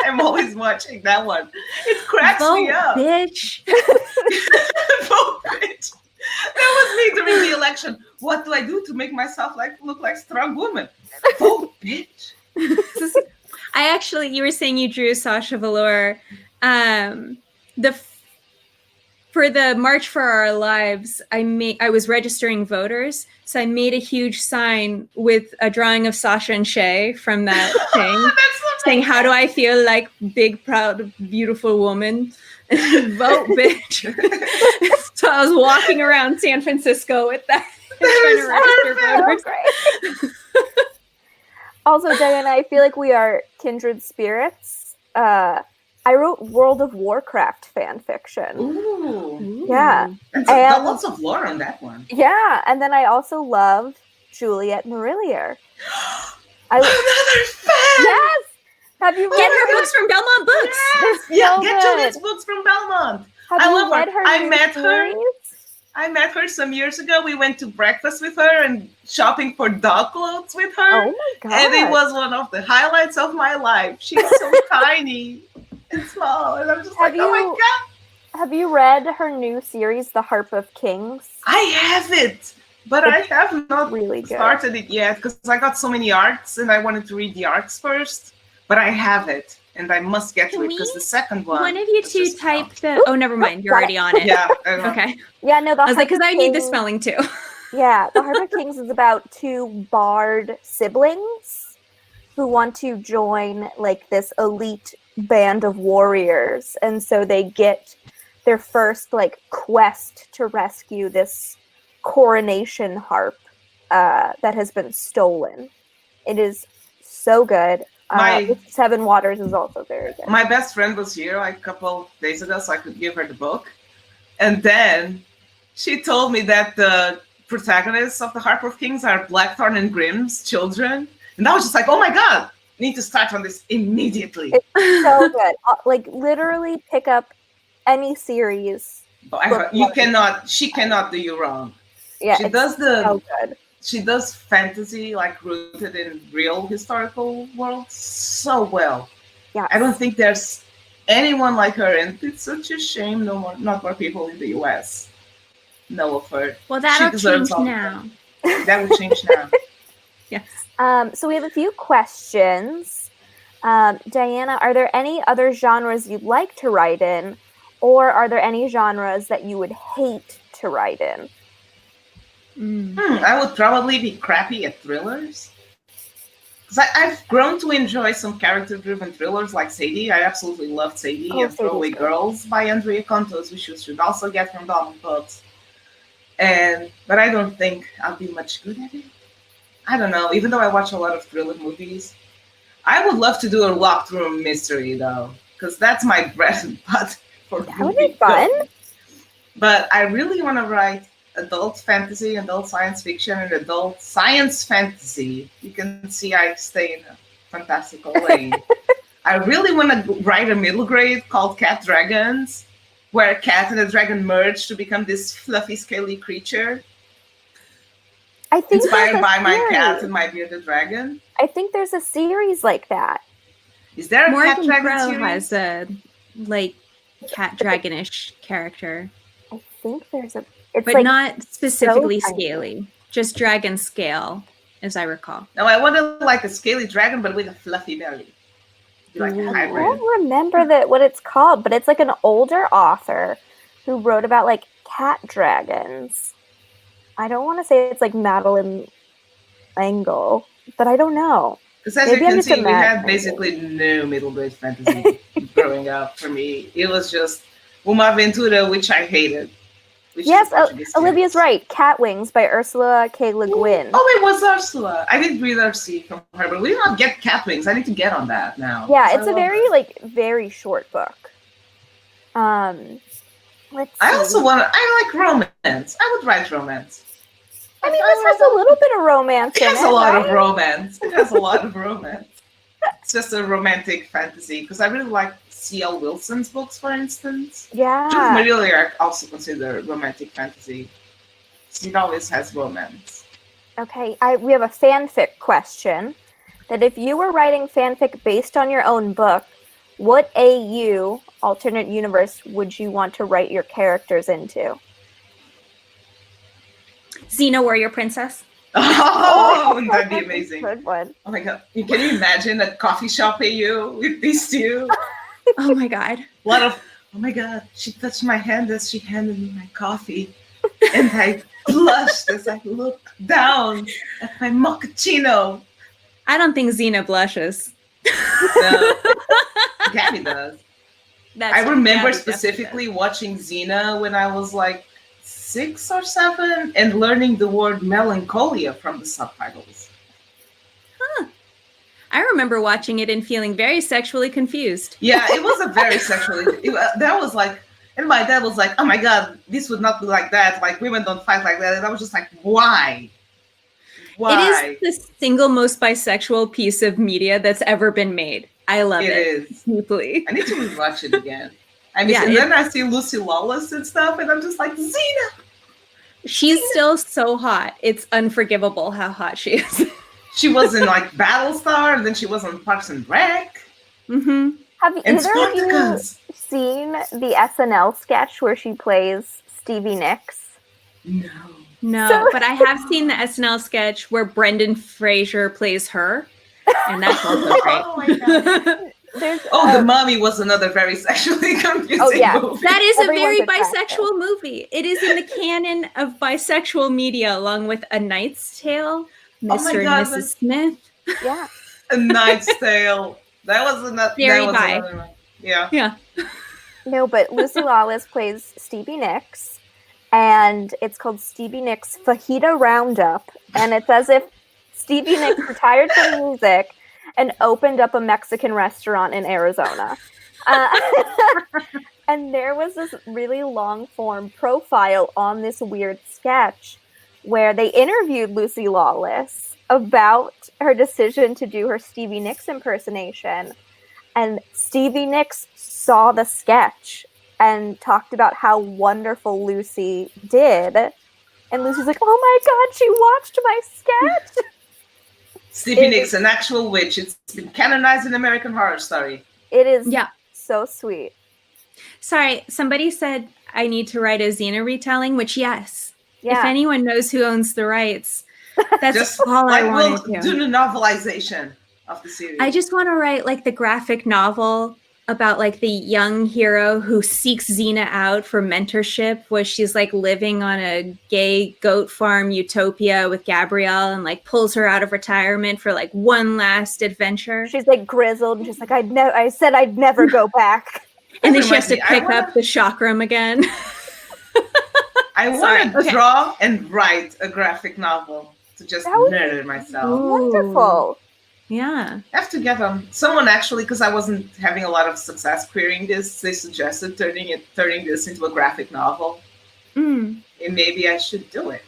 I'm always watching that one. It cracks me up. Bitch. Vote bitch. That was me during the election. What do I do to make myself look like a strong woman? Vote bitch. You were saying you drew Sasha Velour. For the March for Our Lives, I was registering voters, so I made a huge sign with a drawing of Sasha and Shay from that thing, saying, "How do I feel like big, proud, beautiful woman? Vote, bitch." So I was walking around San Francisco with that. Trying to register voters. Also, Diana, I feel like we are kindred spirits. I wrote World of Warcraft fan fiction. Ooh. Yeah. There's lots of lore on that one. Yeah, and then I also love Juliet Marillier. Another fan! Yes! Have you read Get her books from Belmont Books? Yes. Get Juliet's books from Belmont. I love her. I met her some years ago. We went to breakfast with her and shopping for dog clothes with her. Oh my god. And it was one of the highlights of my life. She's so tiny and small. And I'm just oh my god. Have you read her new series, The Harp of Kings? I have it, but I have not really started it yet because I got so many arcs and I wanted to read the arcs first. But I have it. And I must get to it because the second one. One of you two type the. Oh, never mind. You're already on it. Yeah. Okay. Yeah, no, I was like, because I need the spelling too. Yeah, The Harp of Kings is about two bard siblings who want to join like this elite band of warriors. And so they get their first like quest to rescue this coronation harp that has been stolen. It is so good. Seven Waters is also very good. My best friend was here like a couple days ago, so I could give her the book. And then she told me that the protagonists of the Harp of Kings are Blackthorn and Grimm's children. And I was just like, oh my god, need to start on this immediately. It's so good. Like literally pick up any series. She cannot do you wrong. Yeah, she does so good. She does fantasy like rooted in real historical worlds so well. Yeah, I don't think there's anyone like her, and it's such a shame not more people in the US know of her. Well, that'll change now. That will change now. Yes. So we have a few questions. Diana, are there any other genres you'd like to write in, or are there any genres that you would hate to write in? I would probably be crappy at thrillers. Because I've grown to enjoy some character-driven thrillers like Sadie. I absolutely loved Sadie and Throwaway Girls by Andrea Contos, which you should also get from Belmont Books. But I don't think I'll be much good at it. I don't know, even though I watch a lot of thriller movies. I would love to do a locked room mystery, though, because that's my bread and butter. That would be fun. But I really want to write adult fantasy, adult science fiction, and adult science fantasy. You can see I stay in a fantastical lane. I really want to write a middle grade called Cat Dragons, where a cat and a dragon merge to become this fluffy, scaly creature. I think inspired by my cat and my bearded dragon. I think there's a series like that. Is there a Morgan cat dragon Crow series? has a cat dragonish character. I think there's a. It's but not specifically scaly, just dragon scale, as I recall. No, I want a scaly dragon, but with a fluffy belly. I don't remember what it's called, but it's like an older author who wrote about like cat dragons. I don't want to say it's like Madeline angle, but I don't know. Because as Maybe you I'm can just see, we had imagining. basically no middle-aged fantasy growing up for me. It was just Uma Aventura, which I hated. Which Yes, is a Portuguese Olivia's series. right. Cat Wings by Ursula K. Le Guin. Oh, it was Ursula. I didn't read Ursula from her, but we did not get Cat Wings. I need to get on that now. Yeah, 'cause it's I a love very that. very short book. Let's see. I like romance. I would write romance. I mean, this has a little bit of romance It in has it, a lot right? of romance. It has a lot of romance. It's just a romantic fantasy because I really like C.L. Wilson's books, for instance. Judith Yeah. Maria are also considered romantic fantasy. It always has romance. Okay, we have a fanfic question. That if you were writing fanfic based on your own book, what AU, alternate universe, would you want to write your characters into? Xena Warrior Princess. Oh, that'd be amazing. Good one. Oh my god. Can you imagine a coffee shop AU with these two? Oh my god. A lot of, oh my god, she touched my hand as she handed me my coffee. And I blushed as I looked down at my mochaccino. I don't think Xena blushes. No, Gabby does. That's I remember Gabby specifically watching Xena when I was like 6 or 7 and learning the word melancholia from the subtitles. I remember watching it and feeling very sexually confused. Yeah, it was a very sexually. That was like, and my dad was like, "Oh my god, this would not be like that. Like women don't fight like that." And I was just like, "Why? Why?" It is the single most bisexual piece of media that's ever been made. I love it. It is. Deeply. I need to rewatch it again. I mean, Yeah, and then I see Lucy Lawless and stuff, and I'm just like, Xena. She's still so hot. It's unforgivable how hot she is. She was in like Battlestar, and then she was on Parks and Rec. Mm-hmm. Have And either of you Spartacus. seen the SNL sketch where she plays Stevie Nicks? No. No, So- but I have seen the SNL sketch where Brendan Fraser plays her, and that's also great. Oh my god. There's Oh, The Mummy was another very sexually confusing Oh, yeah. movie. That is a very Everyone's attractive. bisexual movie. It is in the canon of bisexual media, along with A Knight's Tale, my Mr. and God, Mrs. Smith. yeah. A Knight's Tale. That was another. Very that was bi. another one. Yeah. Yeah. No, but Lucy Lawless plays Stevie Nicks, and it's called Stevie Nicks Fajita Roundup, and it's as if Stevie Nicks retired from music and opened up a Mexican restaurant in Arizona. And there was this really long form profile on this weird sketch where they interviewed Lucy Lawless about her decision to do her Stevie Nicks impersonation. And Stevie Nicks saw the sketch and talked about how wonderful Lucy did. And Lucy's like, oh my God, she watched my sketch. Stevie Nicks, an actual witch. It's been canonized in American Horror Story. It is Yeah. so sweet. Sorry, somebody said I need to write a Xena retelling, which yes. Yeah. If anyone knows who owns the rights, that's Just all I like want we'll to do do. the novelization of the series. I just want to write like the graphic novel about like the young hero who seeks Xena out for mentorship, where she's like living on a gay goat farm utopia with Gabrielle and like pulls her out of retirement for like one last adventure. She's like grizzled and she's like, I said I'd never go back. And then she has to Reminds me, I pick wanna- up the chakram again. I want Sorry, to okay. draw and write a graphic novel to just That would be murder myself. Ooh. Wonderful. Yeah. I have to get someone actually, because I wasn't having a lot of success querying this, they suggested turning this into a graphic novel. Mm. And maybe I should do it.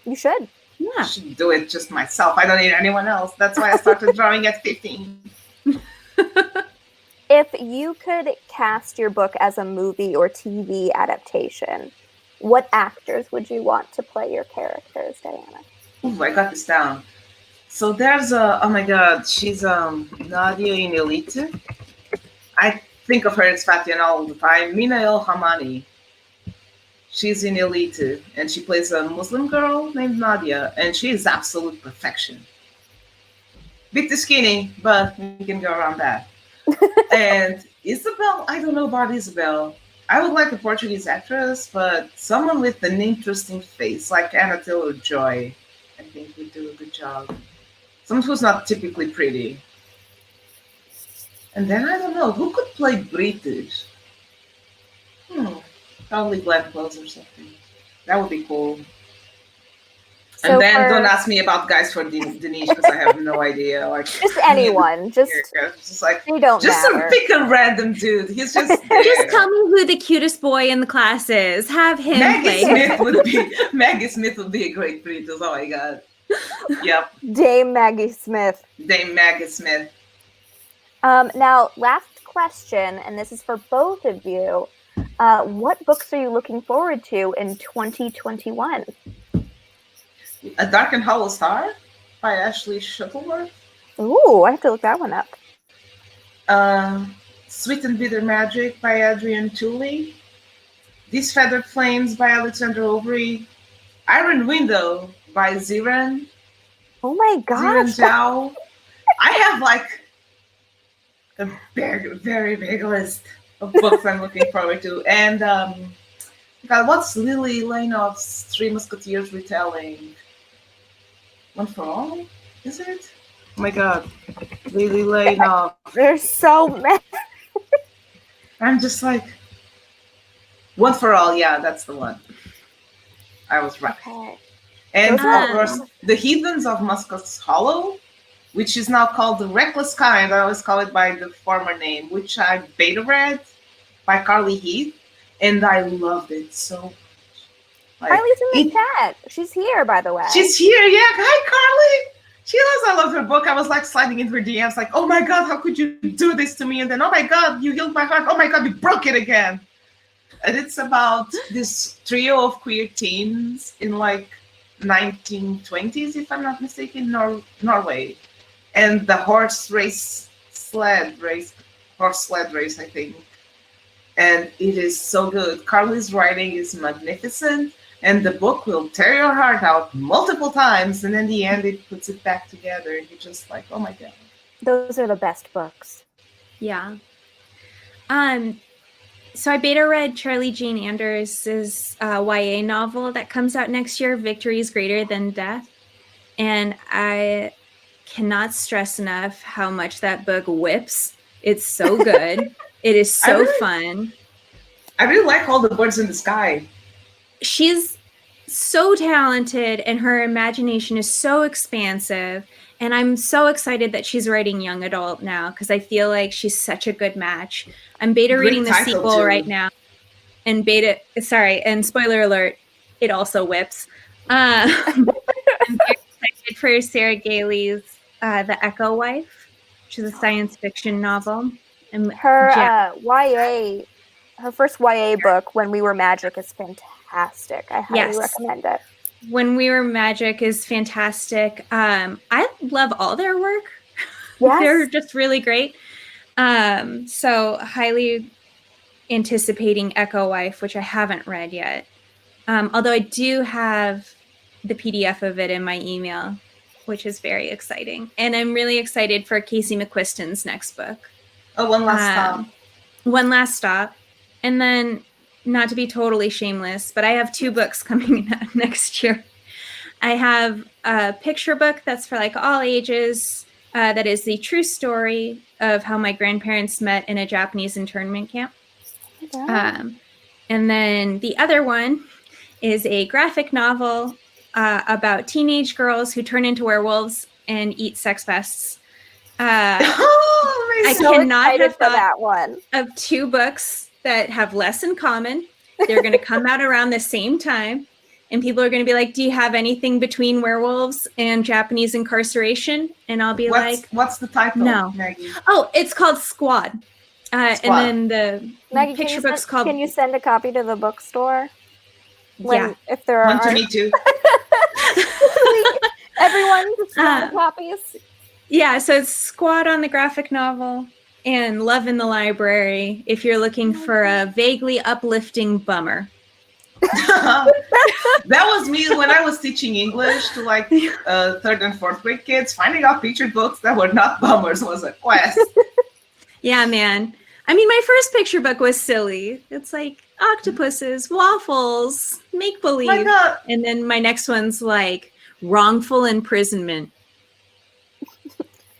You should. I Yeah. should do it just myself. I don't need anyone else. That's why I started drawing at 15. If you could cast your book as a movie or TV adaptation, what actors would you want to play your characters, Diana? Ooh, I got this down. So there's oh my god, she's Nadia in Elite. I think of her as Fatiana all the time. Mina El Hamani. She's in Elite, and she plays a Muslim girl named Nadia, and she is absolute perfection. Bit too skinny, but we can go around that. And Isabel, I don't know about Isabel. I would like a Portuguese actress, but someone with an interesting face, like Anna Taylor-Joy. I think, would do a good job. Someone who's not typically pretty. And then I don't know, who could play British? Probably Glenn Close or something. That would be cool. So and then don't ask me about guys for Denise because I have no idea. Like just anyone, just like they don't just matter. pick a random dude. He's just there. Just tell me who the cutest boy in the class is. Have him Maggie play. Smith would be a great Brutus. Oh my god. Yep. Dame Maggie Smith. Dame Maggie Smith. Now, last question, and this is for both of you. What books are you looking forward to in 2021? A Dark and Hollow Star by Ashley Shuttleworth. Ooh, I have to look that one up. Sweet and Bitter Magic by Adrian Tooley. These Feathered Flames by Alexandra Overy. Iron Window by Ziran. Oh my gosh. Ziran Zhao. I have like a very, very big list of books I'm looking forward to. And God, what's Lily Lainoff's Three Musketeers retelling? One for All? Is it? Oh my god. Lily Lainoff. There's so many. I'm just like, One for All, yeah, that's the one. I was right. Okay. And of course, The Heathens of Muscat's Hollow, which is now called The Reckless Kind. I always call it by the former name, which I beta read by Carly Heath, and I loved it so much. Like, Carly's in the chat. She's here, by the way. She's here, yeah. Hi, Carly. She knows I love her book. I was like sliding into her DMs, like, oh my God, how could you do this to me? And then, oh my God, you healed my heart. Oh my God, you broke it again. And it's about this trio of queer teens in like 1920s, if I'm not mistaken, Norway. And the horse sled race, I think. And it is so good. Carly's writing is magnificent. And the book will tear your heart out multiple times. And in the end, it puts it back together. And you're just like, oh my God. Those are the best books. Yeah. So I beta read Charlie Jane Anders' YA novel that comes out next year, Victory is Greater Than Death. And I cannot stress enough how much that book whips. It's so good. It is so fun. I really like All the Birds in the Sky. She's so talented and her imagination is so expansive. And I'm so excited that she's writing young adult now because I feel like she's such a good match. I'm beta reading the sequel right now. And spoiler alert, it also whips. I'm very excited for Sarah Gailey's The Echo Wife, which is a science fiction novel. And her her first YA book, When We Were Magic, is fantastic. I highly recommend it. When We Were Magic is fantastic. I love all their work. Yes. They're just really great. So highly anticipating Echo Wife, which I haven't read yet. Although I do have the PDF of it in my email, which is very exciting. And I'm really excited for Casey McQuiston's next book. Oh, One Last Stop. One Last Stop. And then, not to be totally shameless, but I have 2 books coming out next year. I have a picture book that's for like all ages. That is the true story of how my grandparents met in a Japanese internment camp. And then the other one is a graphic novel about teenage girls who turn into werewolves and eat sex pests. I cannot have thought that one of 2 books that have less in common. They're going to come out around the same time. And people are going to be like, do you have anything between werewolves and Japanese incarceration? And I'll be what's the title? No. Maggie? Oh, it's called Squad. And then the Maggie, picture book's called... Can you send a copy to the bookstore? If there One are... to me too. Everyone copies. Yeah, so it's Squad on the graphic novel and Love in the Library if you're looking for a vaguely uplifting bummer. That was me when I was teaching English to like 3rd and 4th grade kids. Finding out picture books that were not bummers was a quest. Yeah, man. I mean, my first picture book was silly. It's like octopuses, waffles, make-believe. My God. And then my next one's like wrongful imprisonment.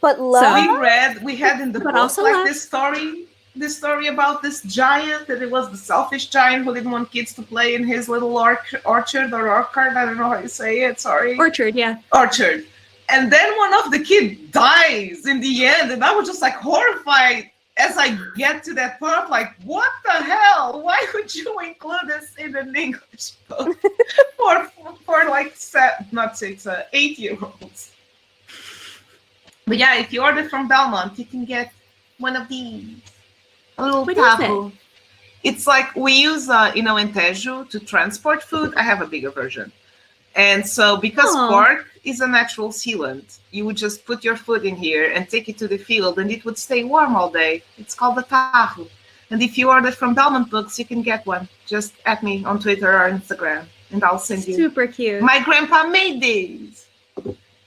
But love. We had in the But book also like love. this story about this giant, that it was the selfish giant who didn't want kids to play in his little orchard or orchard. I don't know how you say it. Sorry. Orchard, yeah. Orchard. And then one of the kids dies in the end, and I was just like horrified as I get to that part. Like, what the hell? Why would you include this in an English book for like 8-year-olds? But yeah, if you order from Belmont, you can get one of these. A little What taco. is it? It's like we use, in Tejo to transport food. I have a bigger version. And so because pork is a natural sealant, you would just put your food in here and take it to the field, and it would stay warm all day. It's called a tajo. And if you order from Belmont Books, you can get one. Just at me on Twitter or Instagram, and I'll send you. Super cute. My grandpa made these.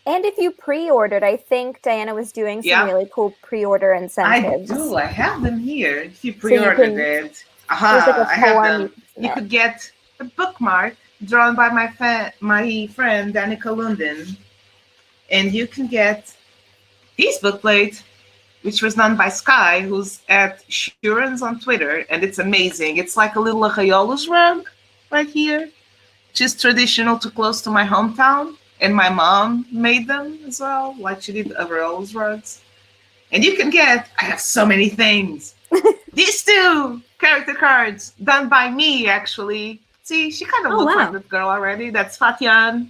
And if you pre-ordered, I think Diana was doing some really cool pre-order incentives. I do. I have them here. If you pre-ordered it, like a I have form them. You could get a bookmark drawn by my friend Danica Lundin, and you can get this bookplate, which was done by Sky, who's at Shurans on Twitter, and it's amazing. It's like a little Arraiolos rug right here, which is traditional to close to my hometown. And my mom made them as well, like she did Arraiolos rugs. And you can get, I have so many things. These 2 character cards done by me, actually. See, she kind of looks like this girl already. That's Fatyan.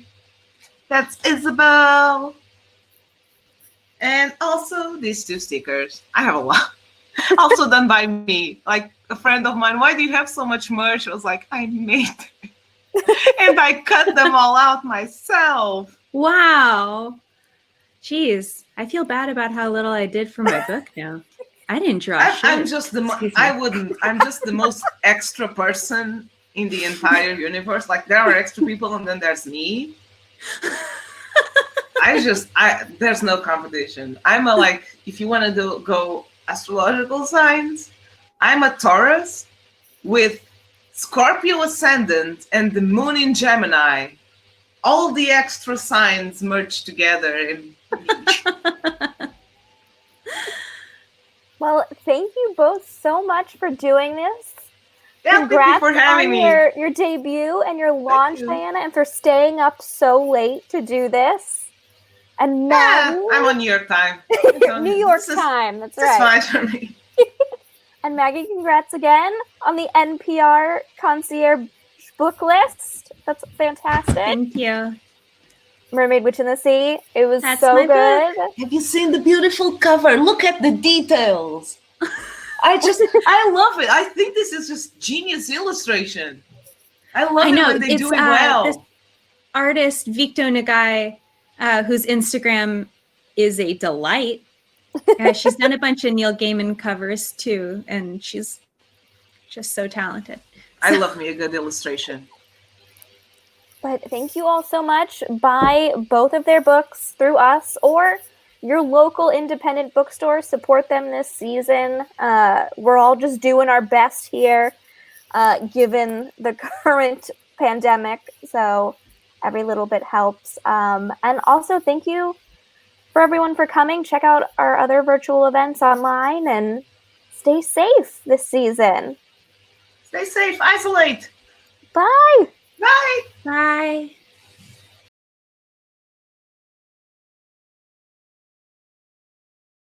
That's Isabel. And also these 2 stickers. I have a lot. Also done by me. Like a friend of mine, why do you have so much merch? I was like, I made it. And I cut them all out myself. Wow. Jeez. I feel bad about how little I did for my book now. I didn't draw shit. I'm just I'm just the most extra person in the entire universe. Like, there are extra people and then there's me. There's no competition. I'm a, like, if you want to go astrological signs, I'm a Taurus with Scorpio ascendant and the moon in Gemini. All the extra signs merged together. Well, thank you both so much for doing this. Yeah, Congrats thank you for having me. your debut and your launch, Diana, and for staying up so late to do this. And Maggie, I'm on New York time. New York time. That's right. That's fine for me. And Maggie, congrats again on the NPR Concierge book list. That's fantastic. Thank you. Mermaid Witch in the Sea. It was That's so my good. book. Have you seen the beautiful cover? Look at the details. I love it. I think this is just genius illustration. I love it when they do it well. This artist, Victo Nagai, whose Instagram is a delight. She's done a bunch of Neil Gaiman covers too, and she's just so talented. I love me a good illustration. But thank you all so much. Buy both of their books through us or your local independent bookstore. Support them this season. We're all just doing our best here, given the current pandemic. So every little bit helps. And also thank you for everyone for coming. Check out our other virtual events online and stay safe this season. Stay safe. Isolate. Bye. Bye. Bye.